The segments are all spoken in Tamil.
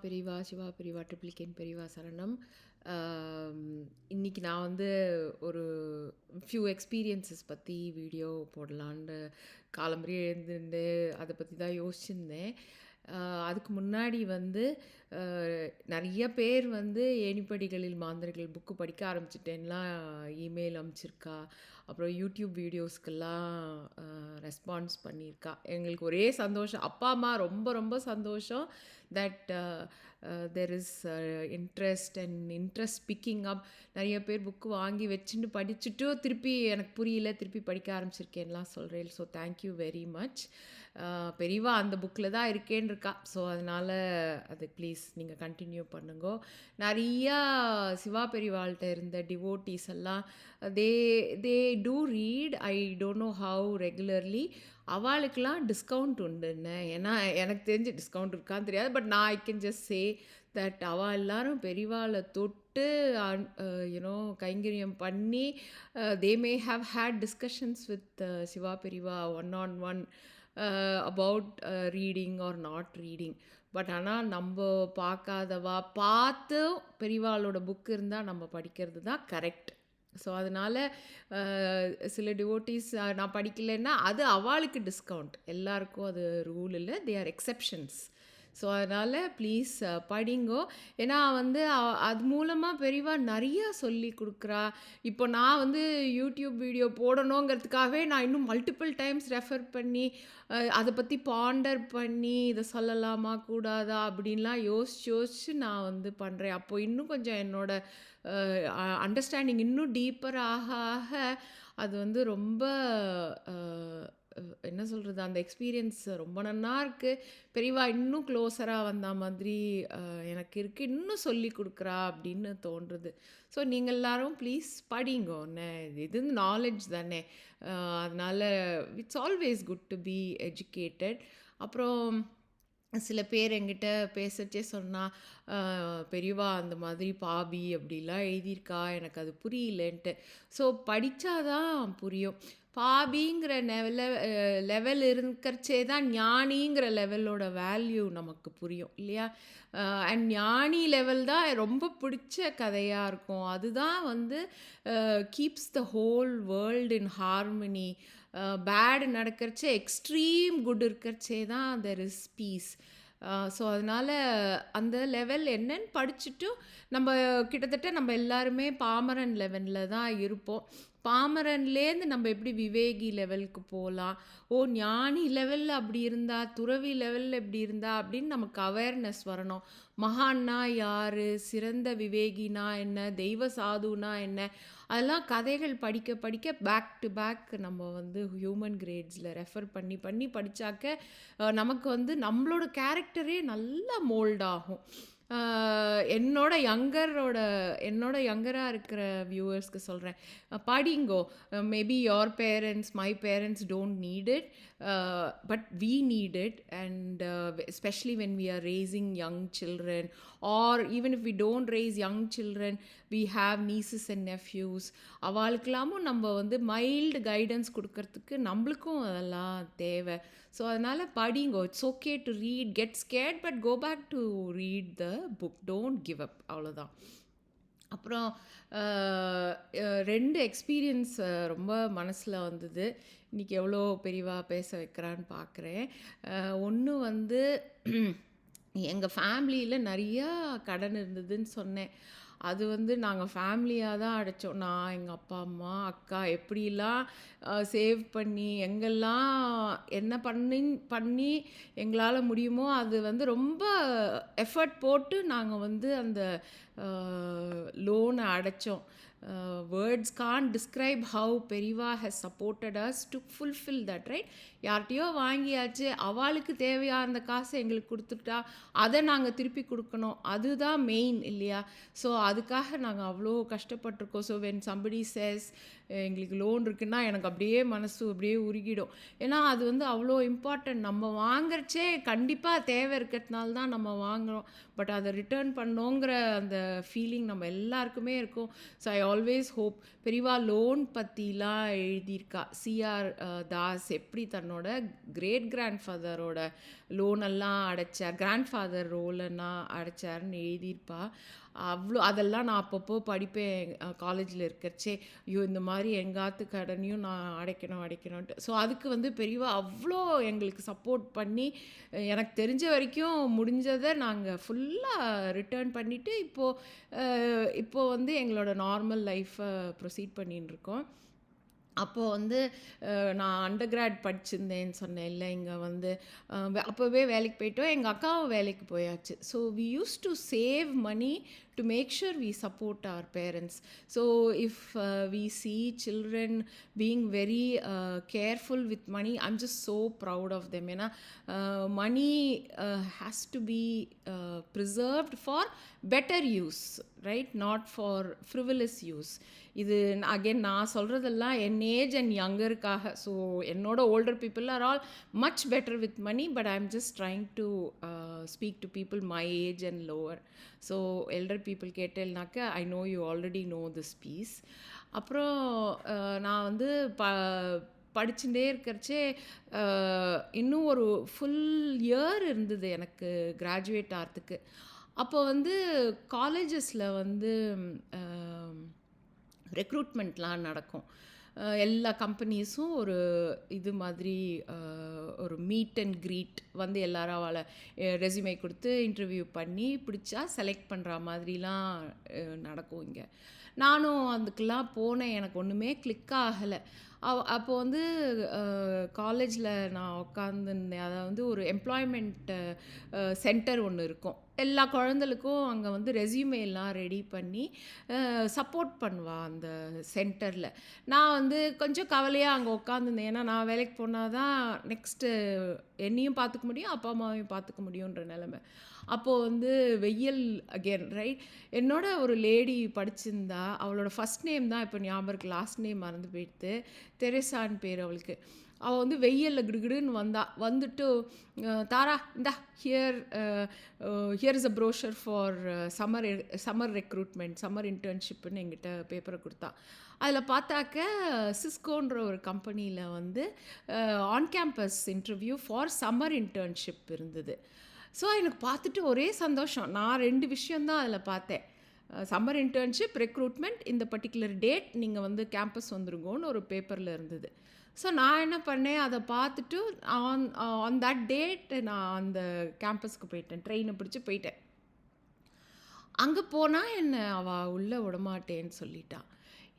பெரியவா, சிவா பெரியவா, ட்ரிபிள் கேன் பெரியவா சரணம். ஆம், இன்னைக்கு நான் வந்து ஒரு ஃபியூ எக்ஸ்பீரியன்ஸஸ் பற்றி வீடியோ போடலான்னு காலம்பரிய எழுந்துட்டு அதை பற்றி தான் யோசிச்சிருந்தேன். அதுக்கு முன்னாடி வந்து நிறைய பேர் வந்து ஏணிப்படிகளில் மாந்தர்கள் புக்கு படிக்க ஆரம்பிச்சிட்டேன்லாம் இமெயில் அனுப்பிச்சிருக்கா. அப்புறம் யூடியூப் வீடியோஸ்க்கெல்லாம் ரெஸ்பான்ஸ் பண்ணியிருக்கா. எங்களுக்கு ஒரே சந்தோஷம், அப்பா அம்மா ரொம்ப ரொம்ப சந்தோஷம் that there is interest picking up. நிறைய பேர் புக்கு வாங்கி வச்சுட்டு படிச்சுட்டு திருப்பி எனக்கு புரியல திருப்பி படிக்க ஆரம்பிச்சிருக்கேன்லாம் சொல்கிறேன். So thank you very much. பெரியவா அந்த புக்கில் தான் இருக்கேன்னு இருக்கா. ஸோ அதனால் அது ப்ளீஸ் நீங்கள் கண்டினியூ பண்ணுங்க. நிறையா சிவா பெரியவாள்கிட்ட இருந்த டிவோட்டீஸ் எல்லாம் they they do read. I don't know how regularly. அவளுக்கெல்லாம் டிஸ்கவுண்ட் உண்டுன்னு. ஏன்னா எனக்கு தெரிஞ்சு டிஸ்கவுண்ட் இருக்கான்னு தெரியாது. பட் நான் I can just say that அவள் எல்லாரும் பெரியவாளை தொட்டு யூனோ கைங்கரியம் பண்ணி they may have had discussions with Shiva Periyava on about reading or not reading. But ஆனால் நம்ம பார்க்காதவா பார்த்து பெரியவாளோட புக் இருந்தால் நம்ம படிக்கிறது தான் கரெக்ட். ஸோ அதனால் சில டிவோட்டீஸ் நான் படிக்கலைன்னா அது அவளுக்கு டிஸ்கவுண்ட். எல்லாருக்கும் அது ரூல் இல்லை, தே ஆர் எக்ஸெப்ஷன்ஸ். ஸோ அதனால் ப்ளீஸ் படிங்கோ. ஏன்னா வந்து அது மூலமாக பெரியவா நிறையா சொல்லி கொடுக்குறா. இப்போ நான் வந்து யூடியூப் வீடியோ போடணுங்கிறதுக்காகவே நான் இன்னும் மல்டிபிள் டைம்ஸ் ரெஃபர் பண்ணி அதை பற்றி பாண்டர் பண்ணி இதை சொல்லலாமா கூடாதா அப்படின்லாம் யோசிச்சு நான் வந்து பண்ணுறேன். அப்போ இன்னும் கொஞ்சம் என்னோடய அண்டர்ஸ்டாண்டிங் இன்னும் டீப்பர் ஆக ஆக அது வந்து ரொம்ப என்ன சொல்கிறது, அந்த எக்ஸ்பீரியன்ஸ் ரொம்ப நல்லா இருக்குது. பெரியவா இன்னும் க்ளோஸராக வந்த மாதிரி எனக்கு இருக்குது. இன்னும் சொல்லி கொடுக்குறா அப்படின்னு தோன்றுறது. ஸோ நீங்கள் எல்லாரும் ப்ளீஸ் படிங்கோ. இது நாலேஜ் தானே. அதனால் it's always good to be educated. அப்புறம் சில பேர் என்கிட்ட பேசச்சே சொன்னால் பெரியவா அந்த மாதிரி பாபி அப்படிலாம் எழுதியிருக்கா, எனக்கு அது புரியலன்ட்டு. ஸோ படித்தாதான் புரியும். பாபிங்கிற லெவல் இருக்கிறச்சே தான் ஞானிங்கிற லெவலோட வேல்யூ நமக்கு புரியும் இல்லையா. அண்ட் ஞானி லெவல் தான் ரொம்ப பிடிச்ச கதையாக இருக்கும். அதுதான் வந்து keeps the whole world in harmony. Bad நடக்கிறச்சே எக்ஸ்ட்ரீம் குட் இருக்கிறச்சே தான் தெர் இஸ் பீஸ். ஸோ அதனால் அந்த லெவல் என்னன்னு படிச்சுட்டும் நம்ம கிட்டத்தட்ட நம்ம எல்லாருமே பாமரன் லெவலில் தான் இருப்போம். பாமரன்லேருந்து நம்ம எப்படி விவேகி லெவலுக்கு போகலாம், ஓ ஞானி லெவலில் அப்படி இருந்தா, துறவி லெவலில் எப்படி இருந்தா அப்படின்னு நமக்கு அவேர்னஸ் வரணும். மகான்னா யார், சிறந்த விவேகினா என்ன, தெய்வ சாதுனா என்ன, அதெல்லாம் கதைகள் படிக்க படிக்க பேக் டு பேக் நம்ம வந்து ஹியூமன் கிரேட்ஸில் ரெஃபர் பண்ணி பண்ணி படித்தாக்க நமக்கு வந்து நம்மளோட கேரக்டரே நல்லா மோல்ட் ஆகும். என்னோட யங்கராக இருக்கிற வியூவர்ஸ்க்கு சொல்கிறேன், படிங்கோ. Maybe your parents, my parents don't need it, but we need it. And especially when we are raising young children, or even if we don't raise young children, we have nieces and nephews. அவளுக்கெல்லாமும் நம்ம வந்து மைல்டு கைடன்ஸ் கொடுக்கறதுக்கு நம்மளுக்கும் அதெல்லாம் தேவை. ஸோ அதனால் படிங்கோ. It's okay to read, get scared, but go back to read the book. Don't give up, அவ்வளோதான். அப்புறம் 2 எக்ஸ்பீரியன்ஸ் ரொம்ப மனசில் வந்தது. இன்றைக்கி எவ்வளோ பெரியவா பேச வைக்கிறான்னு பார்க்குறேன். ஒன்று வந்து எங்கள் ஃபேமிலியில் நிறையா கடன் இருந்ததுன்னு சொன்னேன். அது வந்து நாங்கள் ஃபேமிலியாக தான் அடைச்சோம். நான், எங்கள் அப்பா அம்மா, அக்கா எப்படிலாம் சேவ் பண்ணி எங்கெல்லாம் என்ன பண்ணி எங்களால் முடியுமோ அது வந்து ரொம்ப எஃபர்ட் போட்டு நாங்கள் வந்து அந்த லோனை அடைச்சோம். Words can't describe how பெரியவா has supported us to fulfill that, right? யார்கிட்டையோ வாங்கியாச்சு, அவளுக்கு தேவையான அந்த காசை எங்களுக்கு கொடுத்துட்டா அதை நாங்கள் திருப்பி கொடுக்கணும், அதுதான் மெயின் இல்லையா. ஸோ அதுக்காக நாங்கள் அவ்வளோ கஷ்டப்பட்டிருக்கோம். ஸோ when somebody says எங்களுக்கு லோன் இருக்குன்னா எனக்கு அப்படியே மனசு அப்படியே உருகிடும். ஏன்னா அது வந்து அவ்வளோ இம்பார்ட்டன்ட். நம்ம வாங்குறச்சே கண்டிப்பாக தேவை இருக்கிறதுனால தான் நம்ம வாங்குகிறோம். பட் அதை ரிட்டர்ன் பண்ணோங்கிற அந்த ஃபீலிங் நம்ம எல்லாருக்குமே இருக்கும். ஸோ ஐ ஆல்வேஸ் ஹோப் பெரியவா லோன் பற்றிலாம் எழுதியிருக்கா. சிஆர் தாஸ் எப்படி தன்னோட கிரேட் கிராண்ட் ஃபாதரோட லோனெல்லாம் அடைச்சார், கிராண்ட்ஃபாதர் ரோலெல்லாம் அடைச்சாருன்னு எழுதியிருப்பா. அதெல்லாம் நான் அப்பப்போ படிப்பேன் காலேஜில் இருக்கிறச்சே. ஐயோ இந்த மாதிரி எங்காத்து கடனையும் நான் அடைக்கணும்ன்ட்டு. ஸோ அதுக்கு வந்து பெரியவா அவ்வளோ எங்களுக்கு சப்போர்ட் பண்ணி எனக்கு தெரிஞ்ச வரைக்கும் முடிஞ்சதை நாங்கள் ஃபுல்லாக ரிட்டர்ன் பண்ணிவிட்டு இப்போது வந்து எங்களோட நார்மல் லைஃப்பை ப்ரொசீட் பண்ணின்னு இருக்கோம். அப்போது வந்து நான் அண்டர் கிராட் படிச்சிருந்தேன்னு சொன்னேன்ல, இங்கே வந்து அப்போவே வேலைக்கு போயிட்டோம். எங்கள் அக்காவும் வேலைக்கு போயாச்சு. So we use to save money to make sure we support our parents. So if we see children being very careful with money, I'm just so proud of them. ஏன்னா money has to be preserved for better use, right? Not for frivolous use. இது அகெயின் நான் சொல்கிறதெல்லாம் என் ஏஜ் அண்ட் யங்கருக்காக. ஸோ என்னோட older people are all much better with money, but I am just trying to speak to people my age and lower. So elder people கேட்டேன்னாக்க I know you already know this piece. அப்புறம் நான் வந்து படிச்சுட்டே இருக்கிறச்சே இன்னும் ஒரு ஃபுல் இயர் இருந்தது எனக்கு கிராஜுவேட் ஆகிறதுக்கு. அப்போ வந்து காலேஜஸில் வந்து ரெக்ரூட்மெண்ட்லாம் நடக்கும். எல்லா கம்பெனிஸும் ஒரு இது மாதிரி ஒரு மீட் அண்ட் க்ரீட் வந்து எல்லாரும் அவளை ரெஸ்யூமே கொடுத்து இன்டர்வியூ பண்ணி பிடிச்சா செலக்ட் பண்ணுற மாதிரிலாம் நடக்கும் இங்கே. நானும் அதுக்கெல்லாம் போனேன். எனக்கு ஒன்றுமே கிளிக் ஆகலை. அப்போது வந்து காலேஜில் நான் உட்காந்துருந்தேன். அதாவது வந்து ஒரு எம்ப்ளாய்மெண்ட் சென்டர் ஒன்று இருக்கும். எல்லா குழந்தைகளுக்கும் அங்கே வந்து ரெஸ்யூமே எல்லாம் ரெடி பண்ணி சப்போர்ட் பண்ணுவா அந்த சென்டரில். நான் வந்து கொஞ்சம் கவலையாக அங்கே உட்காந்துருந்தேன். ஏன்னா நான் வேலைக்கு போனால் தான் நெக்ஸ்ட்டு என்னையும் பார்த்துக்க முடியும், அப்பா அம்மாவையும் பார்த்துக்க முடியுன்ற நிலைமை. அப்போது வந்து வெயில் அகெயின் ரைட். என்னோட ஒரு லேடி படிச்சிருந்தா, அவளோட ஃபஸ்ட் நேம் தான் இப்போ ஞாபகம் இருக்குது, லாஸ்ட் நேம் மறந்து போயிடுத்து. தெரேசான்னு பேர் அவளுக்கு. அவள் வந்து வெயிலில் கிடுகிடுன்னு வந்துட்டு தாரா இந்தா here is a brochure for summer recruitment, summer இன்டர்ன்ஷிப்புன்னு எங்கிட்ட பேப்பரை கொடுத்தா. அதில் பார்த்தாக்க சிஸ்கோன்ற ஒரு கம்பெனியில் வந்து on campus interview for summer internship இருந்தது. ஸோ எனக்கு பார்த்துட்டு ஒரே சந்தோஷம். நான் 2 விஷயந்தான் அதில் பார்த்தேன். சம்மர் இன்டர்ன்ஷிப், ரெக்ரூட்மெண்ட், இந்த பர்டிகுலர் டேட் நீங்கள் வந்து கேம்பஸ் வந்துருங்கோன்னு ஒரு பேப்பரில் இருந்தது. ஸோ நான் என்ன பண்ணேன், அதை பார்த்துட்டு ஆன் தட் டேட் நான் அந்த கேம்பஸ்க்கு போயிட்டேன். ட்ரெயினை பிடிச்சி போயிட்டேன். அங்கே போனால் என்னை அவள் உள்ளே விடமாட்டேன்னு சொல்லிட்டான்.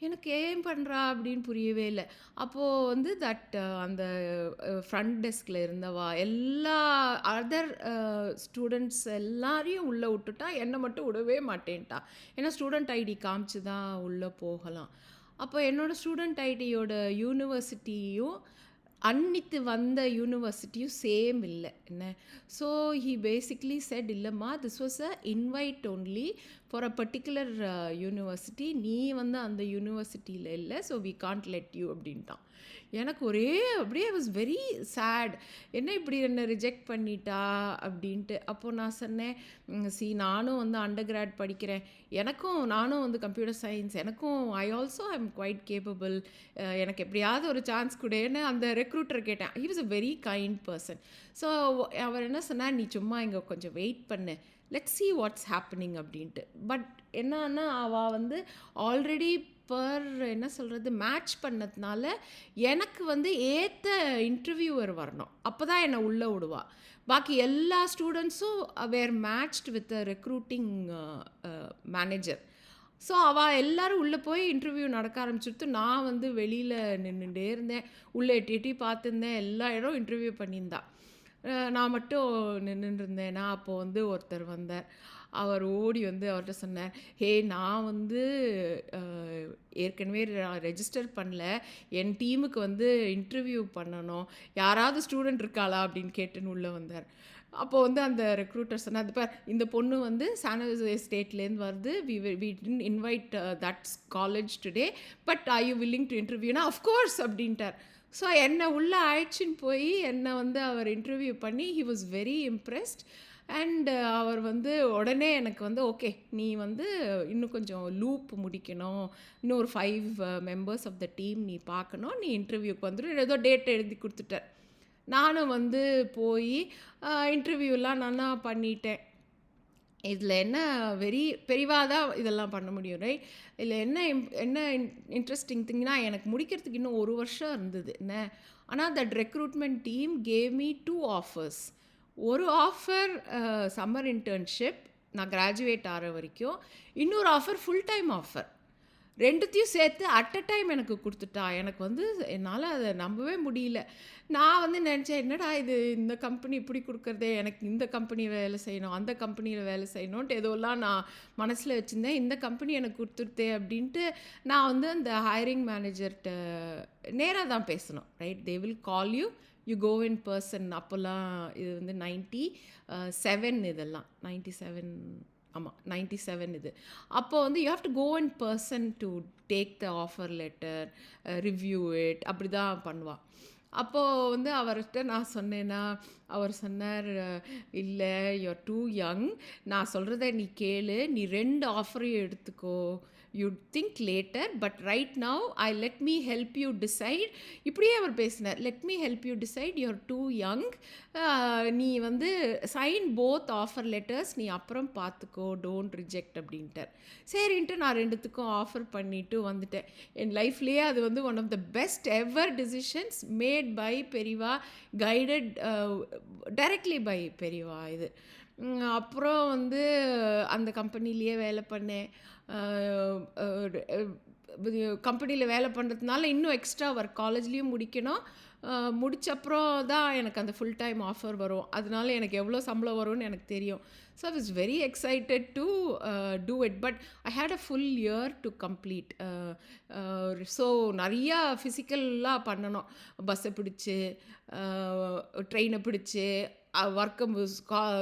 எனக்கு ஏன் பண்ணுறா அப்படின்னு புரியவே இல்லை. அப்போது வந்து அந்த ஃப்ரண்ட் டெஸ்கில் இருந்தவா எல்லா அதர் ஸ்டூடெண்ட்ஸ் எல்லாரையும் உள்ளே விட்டுட்டா, என்னை மட்டும் விடவே மாட்டேன்ட்டா. ஏன்னா ஸ்டூடெண்ட் ஐடி காமிச்சு தான் உள்ளே போகலாம். அப்போ என்னோடய ஸ்டூடெண்ட் ஐடியோட யூனிவர்சிட்டியும் அன்னித்து வந்த யூனிவர்சிட்டியும் சேம் இல்லை என்ன. ஸோ ஹி பேசிக்லி செட், இல்லைம்மா this was a invite only for a particular university, நீ வந்து அந்த யூனிவர்சிட்டியில் இல்லை, so we can't let you அப்படின்ட்டான். எனக்கு அப்படியே வாஸ் வெரி சேட். என்ன இப்படி என்னை ரிஜெக்ட் பண்ணிட்டா அப்படின்ட்டு. அப்போது நான் சொன்னேன், நானும் வந்து அண்டர் கிராட் படிக்கிறேன், நானும் வந்து computer science, I also I am quite capable, எனக்கு எப்படியாவது ஒரு சான்ஸ் கொடுன்னு அந்த ரெக்ரூட்டர் கேட்டேன். He was a very kind person. So அவர் என்ன சொன்னார், நீ சும்மா இங்கே கொஞ்சம் வெயிட் பண்ணு, லெட்ஸ் see வாட்ஸ் ஹேப்பனிங் அப்படின்ட்டு. பட் என்னன்னா அவள் வந்து ஆல்ரெடி என்ன சொல்கிறது மேட்ச் பண்ணதுனால எனக்கு வந்து ஏற்ற இன்டர்வியூவர் வரணும், அப்போ தான் என்னை உள்ளே விடுவா. பாக்கி எல்லா ஸ்டூடெண்ட்ஸும் were matched with a recruiting manager. So அவள் எல்லோரும் உள்ளே போய் இன்டர்வியூ நடக்க ஆரம்பிச்சுட்டு நான் வந்து வெளியில் நின்றுட்டே இருந்தேன். உள்ளே எட்டி பார்த்துருந்தேன், எல்லா இடம் இன்டர்வியூ பண்ணியிருந்தா. நான் மட்டும் நின்றுருந்தேன்னா அப்போது வந்து ஒருத்தர் வந்தார். அவர் ஓடி வந்து அவர்கிட்ட சொன்னார், ஹே நான் வந்து ஏற்கனவே ரெஜிஸ்டர் பண்ணல, என் டீமுக்கு வந்து இன்டர்வியூ பண்ணணும், யாராவது ஸ்டூடெண்ட் இருக்காளா அப்படின்னு கேட்டுன்னு உள்ளே வந்தார். அப்போது வந்து அந்த ரெக்ரூட்டர் சொன்னார், அது பார் இந்த பொண்ணு வந்து சானோசே ஸ்டேட்லேருந்து வருது, we didn't invite that college today, but are you willing to இன்டர்வியூனா அஃப்கோர்ஸ் அப்படின்ட்டார். ஸோ என்னை உள்ளே ஆயிடுச்சின்னு போய் என்னை வந்து அவர் இன்டர்வியூ பண்ணி he was very impressed. And அவர் வந்து உடனே எனக்கு வந்து ஓகே நீ வந்து இன்னும் கொஞ்சம் லூப் முடிக்கணும், இன்னும் ஒரு 5 மெம்பர்ஸ் ஆஃப் த டீம் நீ பார்க்கணும், நீ இன்டர்வியூக்கு வந்துடும், ஏதோ டேட் எழுதி கொடுத்துட்டார். நானும் வந்து போய் இன்டர்வியூலாம் நானா பண்ணிட்டேன். இதில என்ன பெரிவா தான் இதெல்லாம் பண்ண முடியும் ரைட். இதில என்ன இன்ட்ரெஸ்டிங் திங்னா எனக்கு முடிக்கிறதுக்கு இன்னும் 1 வருஷம் இருந்தது என்ன. ஆனா that recruitment team gave me 2 offers. ஒரு ஆஃபர் சம்மர் இன்டர்ன்ஷிப் நான் கிராஜுவேட் ஆகிற வரைக்கும். இன்னொரு ஆஃபர் ஃபுல் டைம் ஆஃபர். 2த்தையும் சேர்த்து அட் அ டைம் எனக்கு குடுத்துட்டா. எனக்கு வந்து என்னால அத நம்பவே முடியல. நான் வந்து நெனச்சேன், என்னடா இது இந்த கம்பெனி இப்படி குடுக்குறதே, எனக்கு இந்த கம்பெனில வேலை செய்யணும், அந்த கம்பெனியில வேலை செய்யணுன்ட்டு ஏதோலாம் நான் மனசுல வச்சிருந்தேன். இந்த கம்பெனி எனக்கு குடுத்துருத்தே அப்படின்ட்டு, நான் வந்து அந்த ஹையரிங் மேனேஜர்ட்ட நேரா தான் பேசணும். Right. They will call you, you go in person. அப்போலாம் இது வந்து 97 இதெல்லாம். 97 ஆமா. 97 இது. அப்போ வந்து you have to go in person to take the offer letter, review it அப்படிதான் பண்ணுவா. அப்போ வந்து அவர்ட்ட நான் சொன்னேன்னா, அவர் சொன்னார், "இல்ல யூ ஆர் டூ யங். நான் சொல்றத நீ கேளு. நீ 2 ஆஃபரையும் எடுத்துக்கோ. You think later. But right now let me help you decide." இப்படியே அவர் பேசினார். "Let me help you decide. You are too young. நீ வந்து சைன் போத் ஆஃபர் லெட்டர்ஸ். நீ அப்புறம் பார்த்துக்கோ. டோன்ட் ரிஜெக்ட்" அப்படின்ட்டார். சரின்ட்டு நான் 2த்துக்கும் ஆஃபர் பண்ணிட்டு வந்துட்டேன். என் லைஃப்லேயே அது வந்து one of the best ever decisions made by பெரியவா, கைடட் டைரக்ட்லி பை பெரியவா இது. அப்புறம் வந்து அந்த கம்பெனிலேயே வேலை பண்ணேன். கம்பெனியில் வேலை பண்ணுறதுனால இன்னும் எக்ஸ்ட்ரா ஒர்க் காலேஜ்லேயும் முடிக்கணும். முடிச்சப்புறம் தான் எனக்கு அந்த ஃபுல் டைம் ஆஃபர் வரும். அதனால எனக்கு எவ்வளோ சம்பளம் வரும்னு எனக்கு தெரியும். So I was very excited to do it. But I had a full year to complete. So நிறையா ஃபிசிக்கலாக பண்ணணும். பஸ்ஸை பிடிச்சி, ட்ரெயினை பிடிச்சி, ஒர்க்கை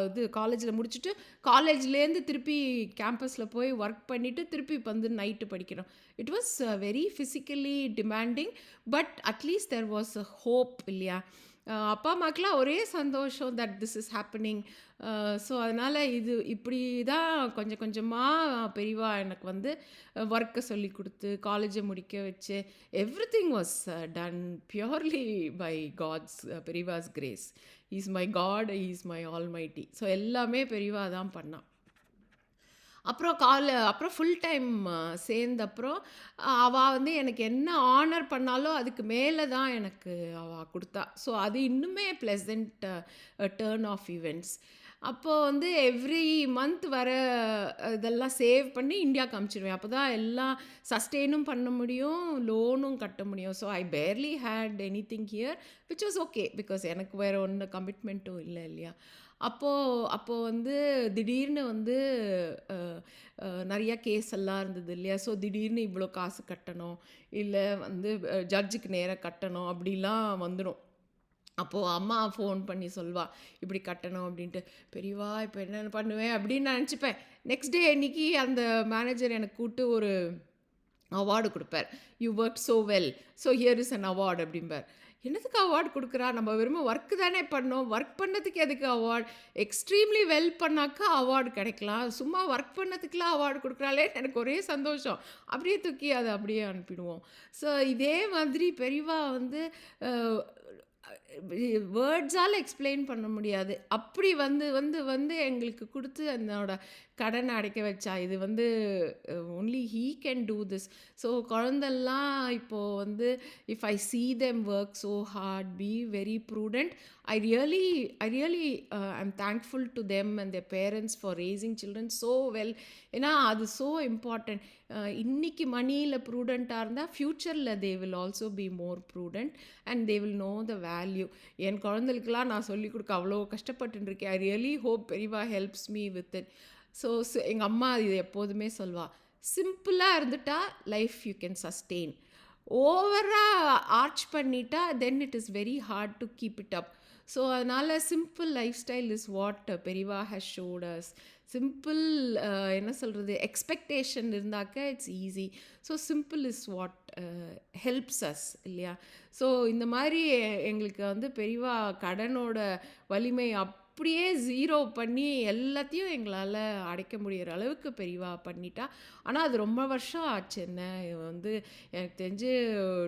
இது காலேஜில் முடிச்சுட்டு காலேஜ்லேருந்து திருப்பி கேம்பஸில் போய் ஒர்க் பண்ணிவிட்டு திருப்பி வந்து நைட்டு படிக்கணும். It was very physically demanding. But at least there was a hope இல்லையா. அப்பா அம்மாக்கெலாம் ஒரே சந்தோஷம் that this is happening. So அதனால் இது இப்படி தான் கொஞ்சம் கொஞ்சமாக பெரியவா எனக்கு வந்து ஒர்க்கை சொல்லி கொடுத்து காலேஜை முடிக்க வச்சு everything was done purely by God's Periyava's grace. Is my God, is my almighty. So எல்லாமே பெரியவா தான் பண்ணான். அப்புறம் ஃபுல் டைம் சேர்ந்தப்புறம் அவள் வந்து எனக்கு என்ன ஆனர் பண்ணாலும் அதுக்கு மேலே தான் எனக்கு அவள் கொடுத்தா. ஸோ அது இன்னுமே ப்ளசன்ட் டர்ன் ஆஃப் ஈவெண்ட்ஸ். அப்போது வந்து எவ்ரி மந்த் வர இதெல்லாம் சேவ் பண்ணி இந்தியாவுக்கு அனுப்பிச்சிடுவேன். அப்போ தான் எல்லாம் சஸ்டெயினும் பண்ண முடியும், லோனும் கட்ட முடியும். So I barely had anything here which was okay. Because எனக்கு வேறு ஒன்று கமிட்மெண்ட்டும் இல்லை இல்லையா. அப்போது வந்து திடீர்னு வந்து நிறையா கேஸ் எல்லாம் இருந்தது இல்லையா. ஸோ திடீர்னு இவ்வளோ காசு கட்டணும், இல்லை வந்து ஜட்ஜுக்கு நேராக கட்டணும் அப்படிலாம் வந்துடும். அப்போது அம்மா ஃபோன் பண்ணி சொல்வா, இப்படி கட்டணும் அப்படின்ட்டு. பெரியவா இப்போ என்ன பண்ணுவேன் அப்படின்னு நான் நினச்சிப்பேன். நெக்ஸ்ட் டே அன்னைக்கு அந்த மேனேஜர் எனக்கு கூப்பிட்டு ஒரு அவார்டு கொடுப்பார். You work so well, so here is an award அப்படிம்பார். என்னத்துக்கு அவார்டு கொடுக்குறா, நம்ம வெறும் ஒர்க்கு தானே பண்ணோம், ஒர்க் பண்ணதுக்கு எதுக்கு அவார்டு, எக்ஸ்ட்ரீம்லி வெல் பண்ணாக்கா அவார்டு கிடைக்கலாம், சும்மா ஒர்க் பண்ணதுக்குலாம் அவார்டு கொடுக்குறாளே எனக்கு ஒரே சந்தோஷம். அப்படியே தூக்கி அதை அப்படியே அனுப்பிடுவோம். ஸோ இதே மாதிரி பெரியவா வந்து வேர்ட்ஸால் எக்ஸ்பிளைன் பண்ண முடியாது. அப்படி வந்து வந்து வந்து எங்களுக்கு கொடுத்து என்னோட கடனை அடைக்க வச்சா. இது வந்து only he can do this. So குழந்தெல்லாம் இப்போது வந்து if I see them work so hard, be very prudent. I really I'm thankful to them and their parents for raising children so well. ஏன்னா அது ஸோ இம்பார்ட்டண்ட். இன்னைக்கு மணியில் ப்ரூடெண்ட்டாக இருந்தால் ஃப்யூச்சரில் they will also be more prudent and they will know the value. என் குழந்தைகளுக்கெல்லாம் நான் சொல்லிக் கொடுக்க அவ்வளோ கஷ்டப்பட்டுருக்கேன். I really hope Periyava helps me with it. So எங்கள் அம்மா இது எப்போதுமே சொல்வா, சிம்பிளாக இருந்துட்டா லைஃப் யூ கேன் சஸ்டெயின். ஓவராக ஆர்ச் பண்ணிட்டா then it is very hard to keep it up. So அதனால் simple life style is what பெரியவா ஹஸ் ஷோட் அஸ். சிம்பிள் என்ன சொல்கிறது, எக்ஸ்பெக்டேஷன் இருந்தாக்க it's easy. So simple is what helps us இல்லையா. ஸோ இந்த மாதிரி எங்களுக்கு வந்து பெரியவா கடனோட வலிமை அப்படியே 0 பண்ணி எல்லாத்தையும் எங்களால அடைக்க முடியிற அளவுக்கு பெரியவா பண்ணிட்டா. ஆனா, அது ரொம்ப வருஷம் ஆச்சு என்ன. வந்து எனக்கு தெரிஞ்சு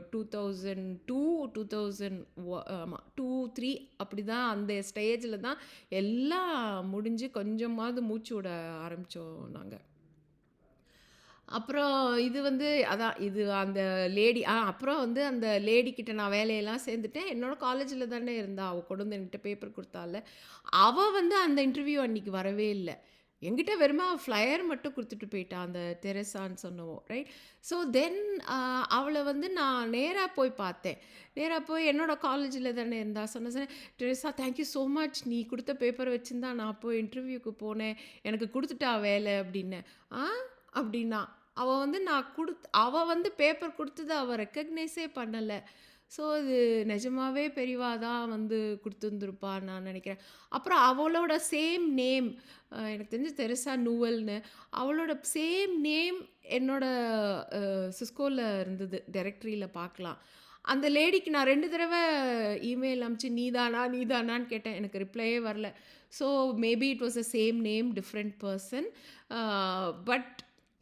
2002, 2000 ஆமா 2, 3 அப்படிதான் அந்த ஸ்டேஜ்ல தான் எல்லாம் முடிஞ்சு கொஞ்சமாவது மூச்சு விட ஆரம்பிச்சோம் நாங்க. அப்புறம் இது வந்து அதான் இது அந்த லேடி அப்புறம் வந்து அந்த லேடி கிட்ட நான் வேலையெல்லாம் சேர்ந்துட்டேன். என்னோட காலேஜ்ல தானே இருந்தா. அவ கொண்டு வந்து என்கிட்ட பேப்பர் குடுத்தால்ல. அவ வந்து அந்த இன்டர்வியூ அன்னைக்கு வரவே இல்ல. என்கிட்ட வெறுமனே ஃப்ளையர் மட்டும் குடுத்துட்டு போயிட்டா. அந்த தெரசான்னு சொன்னவோ, ரைட்? ஸோ தென் அ அவள வந்து நான் நேரா போய் பார்த்தேன். நேரா போய் என்னோட காலேஜ்ல தானே இருந்தா. சொன்னேன், "டெரசா தேங்க் யூ ஸோ மச். நீ குடுத்த பேப்பர வச்சுன்னு தான் நான் போய் இன்டர்வியூக்கு போனேன். எனக்கு குடுத்துட்டா வேல" அப்டின்னேன். "ஆ?" அப்டின்னா. அவ வந்து பேப்பர் குடுத்தத அவ ரெகக்னைஸே பண்ணல. ஸோ இது நிஜமாவே பெரியவா தான் வந்து குடுத்துருந்துருப்பான்னு நான் நெனைக்கிறேன். அப்புறம் அவளோட சேம் நேம் எனக்கு தெரிஞ்சு தெரசா நூவல்னு. அவளோட சேம் நேம் என்னோட சிஸ்கோல இருந்தது. டைரக்டரியில பார்க்கலாம். அந்த லேடிக்கு நான் 2 தடவ இமெயில் அனுப்பிச்சு நீதானா, நீதானான்னு கேட்டேன். எனக்கு ரிப்ளையே வரல. So maybe it was the same name different person. A but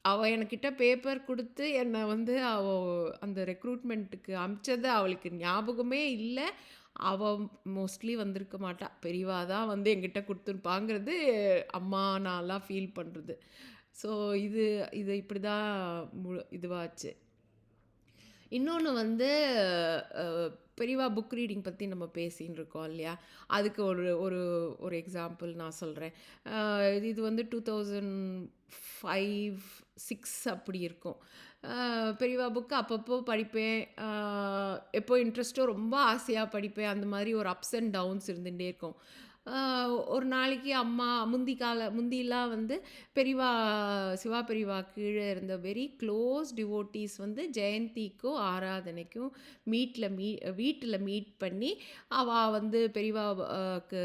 அவ என்கிட்ட பேப்பர் குடுத்து என்ன வந்து அந்த ரெக்ரூட்மெண்ட்டுக்கு அனுப்பிச்சது அவளுக்கு ஞாபகமே இல்ல. அவ மோஸ்ட்லி வந்திருக்க மாட்டா. பெரியவா தான் வந்து என்கிட்ட குடுத்துருப்பாங்கிறது அம்மா நான்லாம் ஃபீல் பண்றது. ஸோ இது இது இப்படிதான் இதுவாச்சு. இன்னொன்னு வந்து அ பெரியவா புக் ரீடிங் பத்தி நம்ம பேசின்னு இருக்கோம் இல்லையா? அதுக்கு ஒரு ஒரு ஒரு எக்ஸாம்பிள் நான் சொல்றேன். இது வந்து 2005, 6 அப்படி இருக்கும். பெரியவா புக் அப்பப்போ படிப்பேன். எப்போ இன்ட்ரெஸ்ட்டோ ரொம்ப ஆசையா படிப்பேன். அந்த மாதிரி ஒரு அப்ஸ் அண்ட் டவுன்ஸ் இருந்துட்டே இருக்கும். அ ஒரு நாளைக்கு அம்மா முந்திலாம் வந்து பெரியவா சிவா பெரியவா கீழ இருந்த வெரி க்ளோஸ் டிவோட்டீஸ் வந்து ஜெயந்திக்கும், ஆராதனைக்கும் மீட்ல மீ வீட்டில மீட் பண்ணி, அவ வந்து பெரியவா க்கு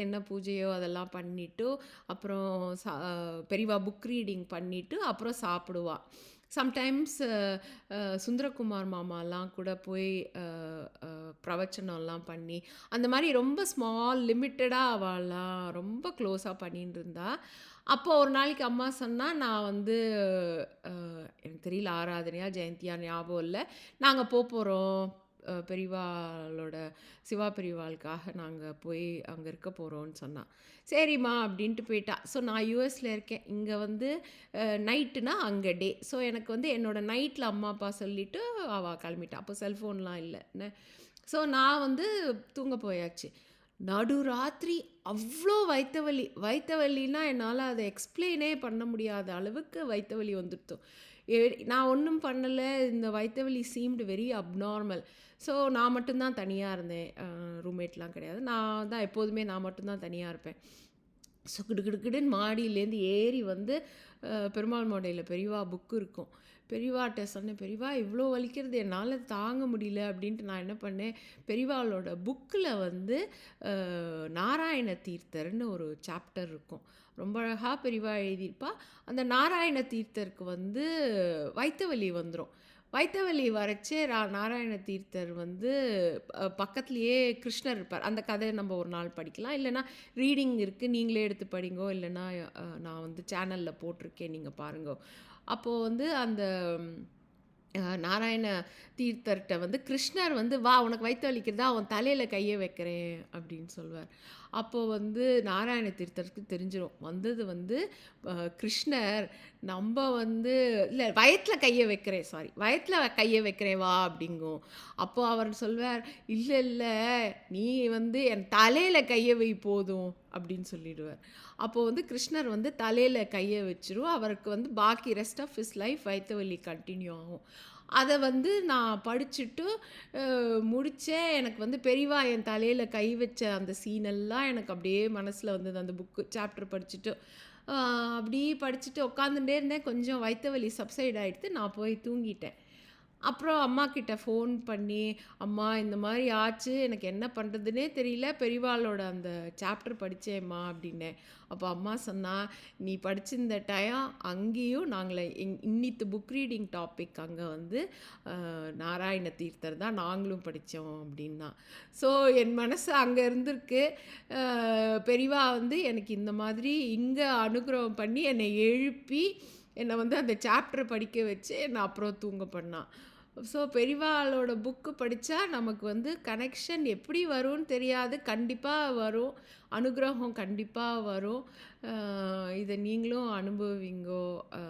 என்ன பூஜையோ அதெல்லாம் பண்ணிட்டு, அப்புறம் பெரியவா புக் ரீடிங் பண்ணிட்டு, அப்புறம் சாப்பிடுவா. சம்டைம்ஸ் சுந்தரகுமார் மாமாலாம் கூட போய் அ அ பிரவச்சனம்லாம் பண்ணி, அந்த மாரி ரொம்ப ஸ்மால் லிமிட்டடா அவலாம் ரொம்ப க்ளோஸா பண்ணின்னு இருந்தா. அப்போ ஒரு நாளைக்கு அம்மா சொன்னா, நான் வந்து அ எனக்கு தெரியல ஆராதனையா, ஜெயந்தியா ஞாபகம் இல்ல. நாங்க போறோம். பெரியவாளோட சிவா பெரியவாளுக்காக நாங்க போய் அங்க இருக்க போறோம்ன்னு சொன்னா. சரிம்மா அப்படின்ட்டு போயிட்டா. ஸோ நான் யுஎஸ்ல இருக்கேன். இங்க வந்து நைட்டுனா அங்க டே. ஸோ எனக்கு வந்து என்னோட நைட்ல அம்மா, அப்பா சொல்லிட்டு அவ கிளம்பிட்டா. அப்போ செல்ஃபோன்லாம் இல்ல. என்ன ஸோ நான் வந்து தூங்க போயாச்சு. நடுராத்திரி அவ்ளோ வயித்த வலி. வயித்த வலின்னா என்னால அத எக்ஸ்ப்ளைனே பண்ண முடியாத அளவுக்கு வயித்த வலி வந்துடுத்து. எ நான் ஒண்ணும் பண்ணல. இந்த வயித்த வலி சீம்டு வெரி அப்நார்மல். ஸோ நான் மட்டும் தான் தனியா இருந்தேன். ரூம்மேட்லாம் கிடையாது. நான் மட்டும் தான் தனியா இருப்பேன். ஸோ கிடுகிடுன்னு மாடியிலேருந்து ஏறி வந்து பெருமாள் மடையில பெரியவா புக்கு இருக்கும். பெரியவாட்ட சொன்னேன், "பெரியவா இவ்ளோ வலிக்கிறது என்னால தாங்க முடியல" அப்படின்ட்டு நான் என்ன பண்ணேன், பெரியவாளோட புக்கில வந்து நாராயண தீர்த்தர்ன்னு ஒரு சாப்டர் இருக்கும். ரொம்ப அழகா பெரியவா எழுதியிருப்பா. அந்த நாராயண தீர்த்தருக்கு வந்து வயித்த வலி வந்துரும். வயித்த வலி வரச்சே நாராயண தீர்த்தர் வந்து பக்கத்திலேயே கிருஷ்ணர் இருப்பார். அந்த கதைய நம்ம ஒரு நாள் படிக்கலாம். இல்லைன்னா ரீடிங் இருக்கு. நீங்களே எடுத்து படிங்கோ. இல்லைன்னா நான் வந்து சேனல்ல போட்டிருக்கேன். நீங்க பாருங்கோ. அப்போ வந்து அந்த நாராயண தீர்த்தர்ட்ட வந்து கிருஷ்ணர் வந்து, "வா உனக்கு வயித்து வலிக்கிறதா? உன் தலையில கைய வைக்கிறேன்" அப்படின்னு சொல்வார். அப்போ வந்து நாராயண தீர்த்தருக்கு தெரிஞ்சிரும். வந்தது வந்து கிருஷ்ணர் நம்ப வந்து இல்ல வயத்துல கைய வைக்கிறேன் சாரி. "வயத்துல கைய வைக்கிறேன் வா" அப்படிங்கும். அப்போ அவர் சொல்வார், "இல்ல, இல்ல நீ வந்து என் தலையில கைய வை போதும்" அப்படின்னு சொல்லிடுவார். அப்போ வந்து கிருஷ்ணர் வந்து தலையில கைய வச்சுரும். அவருக்கு வந்து பாக்கி ரெஸ்ட் ஆஃப் ஹிஸ் லைஃப் வயித்து வலி கன்டின்யூ ஆகும். அத வந்து நான் படிச்சுட்டு முடிச்சேன். எனக்கு வந்து பெரியவா என் தலையில கை வச்ச அந்த சீனெல்லாம் எனக்கு அப்படியே மனசுல வந்தது. அந்த புக்கு சாப்டர் படிச்சுட்டு. அ அப்படி படிச்சுட்டு உட்காந்துட்டே இருந்தேன். கொஞ்சம் வயித்து வலி சப்சைட் ஆயிடுத்து. நான் போய் தூங்கிட்டேன். அப்புறம் அம்மாகிட்ட ஃபோன் பண்ணி, "அம்மா இந்த மாரி ஆச்சு. எனக்கு என்ன பண்றதுன்னே தெரியல. பெரியவாளோட அந்த சாப்டர் படிச்சேன்ம்மா" அப்படின்னேன். அப்ப அம்மா சொன்னா, "நீ படிச்சிருந்த டயம் அங்கேயும் நாங்கள இன்னித்து புக் ரீடிங் டாபிக் அங்க வந்து நாராயண தீர்த்தர் தான் நாங்களும் படிச்சோம்" அப்படின்னா. ஸோ என் மனசு அங்க இருந்திருக்கு. அ பெரியவா வந்து எனக்கு இந்த மாதிரி இங்க அனுகிரகம் பண்ணி என்னை எழுப்பி, என்ன வந்து அந்த சாப்டர் படிக்க வச்சு, என்ன அப்புறம் தூங்க பண்ணா. ஸோ பெரியவாளோட புக்கு படிச்சா நமக்கு வந்து கனெக்ஷன் எப்படி வரும்னு தெரியாது. கண்டிப்பா வரும். அனுகிரகம் கண்டிப்பா வரும். இத நீங்களும் அனுபவிங்கோ. அ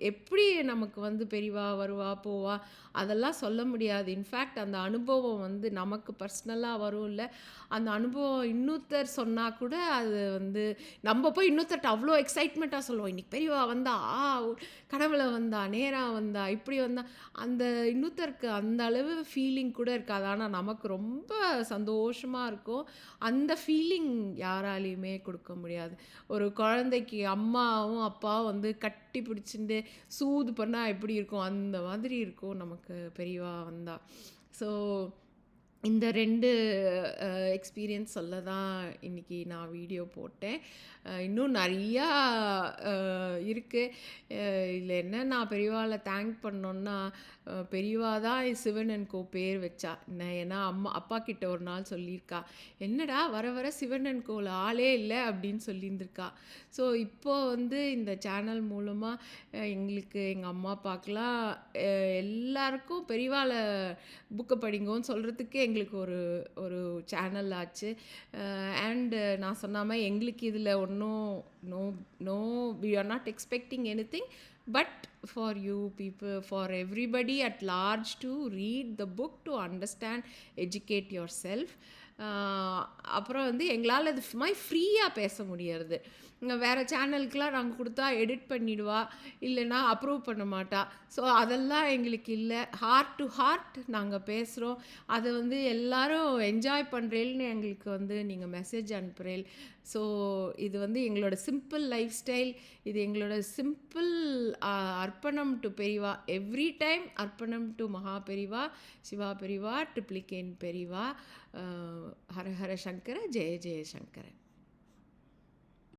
எப்படி நமக்கு வந்து பெரியவா வருவா, போவா அதெல்லாம் சொல்ல முடியாது. இன்ஃபேக்ட் அந்த அனுபவம் வந்து நமக்கு பர்சனலா வரும்ல. அந்த அனுபவம் இன்னொருத்தர் சொன்னா கூட அது வந்து நம்ம போய் இன்னொருத்தர்ட்ட அவ்ளோ எக்ஸைட்மெண்ட்டா சொல்லுவோம். "இன்னைக்கு பெரியவா வந்தா, கனவுல வந்தா, நேரா வந்தா, இப்படி வந்தா" அந்த இன்னொருத்தருக்கு அந்த அளவு ஃபீலிங் கூட இருக்காது. ஆனா நமக்கு ரொம்ப சந்தோஷமா இருக்கும். அந்த ஃபீலிங் யாராலயுமே குடுக்க முடியாது. ஒரு குழந்தைக்கு அம்மாவும், அப்பாவும் வந்து கட்டி பிடிச்சுண்டு சூது பண்ணா எப்படி இருக்கும்? அந்த மாதிரி இருக்கும் நமக்கு பெரியவா வந்தா. ஸோ இந்த 2 எக்ஸ்பீரியன்ஸ் சொல்ல தான் இன்னைக்கு நான் வீடியோ போட்டேன். இன்னும் நெறையா அ இருக்கு. இதில என்ன நான் பெரியவாள தேங்க் பண்ணோன்னா, பெரியவா தான் சிவன் அண்ட் கோ பேர் வச்சா. ஏன்னா அப்பா கிட்ட ஒரு நாள் சொல்லியிருக்கா, "என்னடா வர வர சிவன் அண்ட் கோல ஆளே இல்ல" அப்படின்னு சொல்லியிருந்திருக்கா. ஸோ இப்போ வந்து இந்த சேனல் மூலமா எங்களுக்கு எங்க அம்மா, அப்பாக்குலாம் அ எல்லாருக்கும் பெரியவாள புக்க படிங்கோன்னு சொல்றதுக்கு எங்களுக்கு ஒரு ஒரு சேனல் ஆச்சு. அண்ட் நான் சொன்ன மாரி எங்களுக்கு இதில ஒண்ணும் no no we are not expecting anything. But for you people for everybody at large to read the book to understand, educate your self. அப்புறம் வந்து எங்களால அது ஃப்ரீயா பேச முடியறது. வேறு சேனலுக்குலாம் நாங்க குடுத்தா எடிட் பண்ணிடுவா, இல்லன்னா அப்ரூவ் பண்ண மாட்டா. ஸோ அதெல்லாம் எங்களுக்கு இல்ல. ஹார்ட் டு ஹார்ட் நாங்க பேசுறோம். அத வந்து எல்லாரும் என்ஜாய் பண்றேல்னு எங்களுக்கு வந்து நீங்க மெசேஜ் அனுப்புறேல். ஸோ இது வந்து எங்களோட சிம்பிள் லைஃப் ஸ்டைல். இது எங்களோட சிம்பிள் அ அர்ப்பணம் டு பெரியவா. எவ்ரி டைம் அர்ப்பணம் டு மகா பெரியவா, சிவா பெரியவா, ட்ரிப்ளிகேன் பெரியவா. ஹர ஹர சங்கர, ஜெய ஜெய சங்கர.